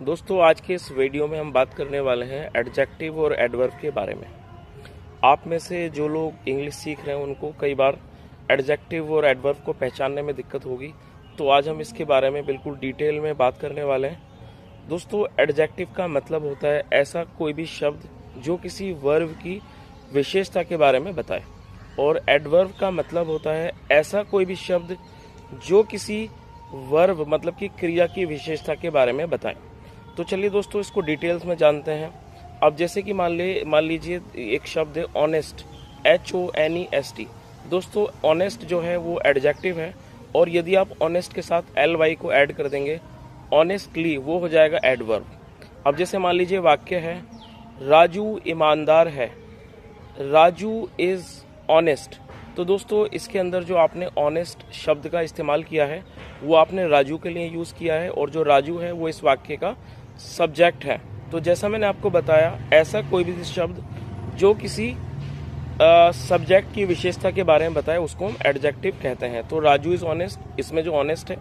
दोस्तों आज के इस वीडियो में हम बात करने वाले हैं एडजेक्टिव और एडवर्ब के बारे में। आप में से जो लोग इंग्लिश सीख रहे हैं उनको कई बार एडजेक्टिव और एडवर्ब को पहचानने में दिक्कत होगी, तो आज हम इसके बारे में बिल्कुल डिटेल में बात करने वाले हैं। दोस्तों एडजेक्टिव का मतलब होता है ऐसा कोई भी शब्द जो किसी वर्ब की विशेषता के बारे में बताए, और एडवर्ब का मतलब होता है ऐसा कोई भी शब्द जो किसी वर्ब मतलब कि क्रिया की विशेषता के बारे में बताएं। तो चलिए दोस्तों इसको डिटेल्स में जानते हैं। अब जैसे कि मान लीजिए एक शब्द है ऑनेस्ट, HONEST। दोस्तों ऑनेस्ट जो है वो एडजेक्टिव है, और यदि आप ऑनेस्ट के साथ LY को ऐड कर देंगे ऑनेस्टली, वो हो जाएगा एडवर्ब। अब जैसे मान लीजिए वाक्य है राजू ईमानदार है, राजू इज ऑनेस्ट। तो दोस्तों इसके अंदर जो आपने ऑनेस्ट शब्द का इस्तेमाल किया है वो आपने राजू के लिए यूज़ किया है, और जो राजू है वो इस वाक्य का सब्जेक्ट है। तो जैसा मैंने आपको बताया ऐसा कोई भी शब्द जो किसी सब्जेक्ट की विशेषता के बारे में बताए उसको हम एडजेक्टिव कहते हैं। तो राजू इज ऑनेस्ट, इसमें जो ऑनेस्ट है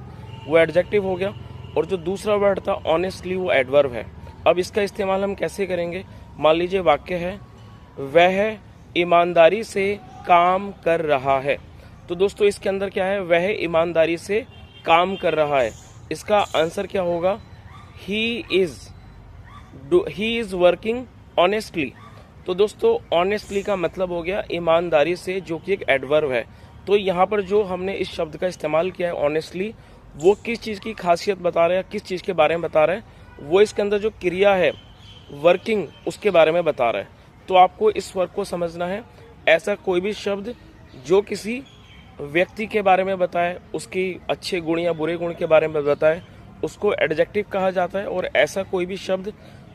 वो एडजेक्टिव हो गया, और जो दूसरा वर्ड था ऑनेस्टली वो एडवर्ब है। अब इसका इस्तेमाल हम कैसे करेंगे? मान लीजिए वाक्य है वह ईमानदारी से काम कर रहा है। तो दोस्तों इसके अंदर क्या है? वह ईमानदारी से काम कर रहा है। इसका आंसर क्या होगा? He is working honestly. तो दोस्तों ऑनेस्टली का मतलब हो गया ईमानदारी से, जो कि एक एडवर्ब है। तो यहाँ पर जो हमने इस शब्द का इस्तेमाल किया है ऑनेस्टली, वो किस चीज़ की खासियत बता रहा है, किस चीज़ के बारे में बता रहा है? वो इसके अंदर जो क्रिया है वर्किंग, उसके बारे में बता रहा है। तो आपको इस वर्क को समझना है। ऐसा कोई भी शब्द जो किसी व्यक्ति के बारे में बताए, उसकी अच्छे गुण या बुरे गुण के बारे में बताए, उसको एडजेक्टिव कहा जाता है। और ऐसा कोई भी शब्द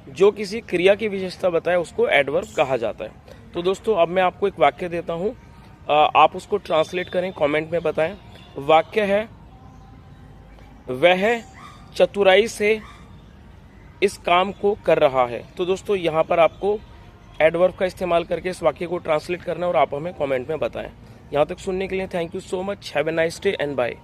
जो किसी क्रिया की विशेषता बताए उसको एडवर्ब कहा जाता है। तो दोस्तों अब मैं आपको एक वाक्य देता हूँ, आप उसको ट्रांसलेट करें, कमेंट में बताएं। वाक्य है वह चतुराई से इस काम को कर रहा है। तो दोस्तों यहाँ पर आपको एडवर्ब का इस्तेमाल करके इस वाक्य को ट्रांसलेट करना है, और आप हमें कमेंट में बताएं। यहाँ तक सुनने के लिए thank you so much. Have a nice day and bye.